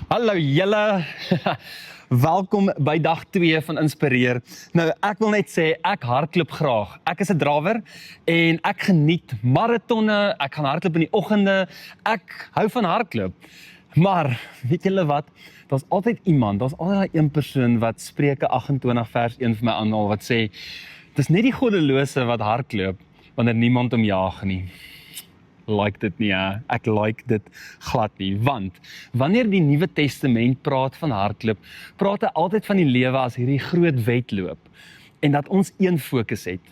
Hallo julle, welkom by dag 2 van Inspireer. Nou ek wil net sê, ek hardloop graag. Ek is 'n drawer en ek geniet maratonne, ek gaan hardloop in die oggende, ek hou van hardloop. Maar, weet julle wat, daar's altyd daai een persoon wat Spreuke 28 vers 1 vir my aanhaal, wat sê, dis net die goddelose wat hardloop, wanneer niemand hom jaag nie. Like dit nie, hè? Ek like dit glad nie, want wanneer die Nuwe Testament praat van hardloop, praat hy altyd van die lewe as hierdie groot wedloop, en dat ons een fokus het,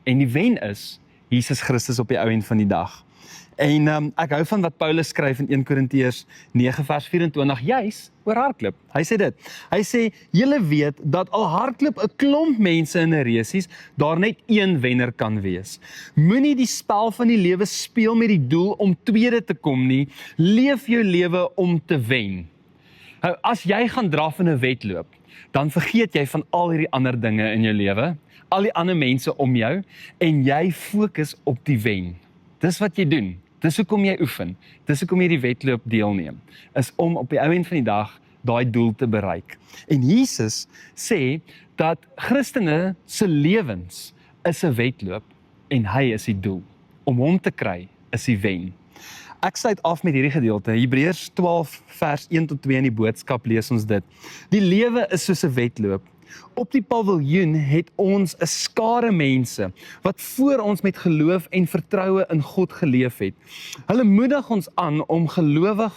en die wen is, Jesus Christus op die ou end van die dag. En ek hou van wat Paulus skryf in 1 Korintiërs 9 vers 24, juis oor hardloop. Hy sê dit, hy sê, julle weet dat al hardloop 'n klomp mense in 'n resies, daar net een wenner kan wees. Moenie die spel van die lewe speel met die doel om tweede te kom nie, leef jou lewe om te wen. Nou, as jy gaan draf in 'n wedloop, dan vergeet jy van al hierdie ander dinge in jou lewe, al die ander mense om jou, en jy fokus op die wen. Dis wat jy doen. Dis hoekom jy oefen. Dis hoekom jy die wedloop deelneem. Is om op die ou end van die dag daai doel te bereik. En Jesus sê dat Christene se lewens is 'n wedloop en hy is die doel. Om hom te kry is die wen. Ek sluit af met hierdie gedeelte. Hebreërs 12 vers 1 tot 2 in die boodskap lees ons dit. Die lewe is soos 'n wedloop. Op die paviljoen het ons 'n skare mense wat voor ons met geloof en vertroue in God geleef het. Hulle moedig ons aan om gelowig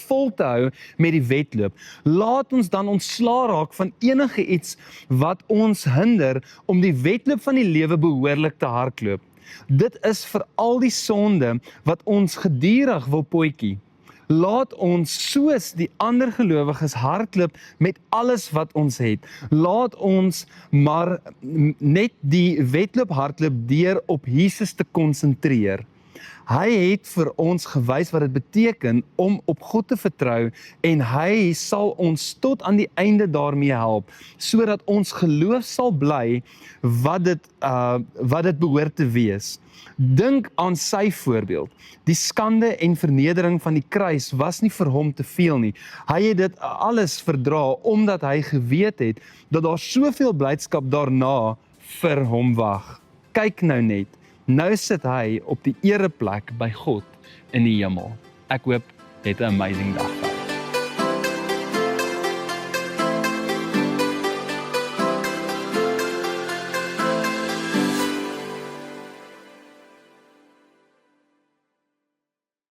vol te hou met die wedloop. Laat ons dan ontslaa raak van enige iets wat ons hinder om die wedloop van die lewe behoorlik te hardloop. Dit is vir al die sonde wat ons gedurig wil potjie. Laat ons soos die ander gelowiges hardloop met alles wat ons het. Laat ons maar net die wedloop hardloop deur op Jesus te konsentreer. Hy het vir ons gewys wat dit beteken om op God te vertrou en hy sal ons tot aan die einde daarmee help, sodat ons geloof sal bly wat dit behoort te wees. Dink aan sy voorbeeld. Die skande en vernedering van die kruis was nie vir hom te veel nie. Hy het dit alles verdra omdat hy geweet het dat daar soveel blydskap daarna vir hom wag. Kyk nou net. Nou sit hy op die ereplek by God in die hemel. Ek hoop jy het 'n amazing dag.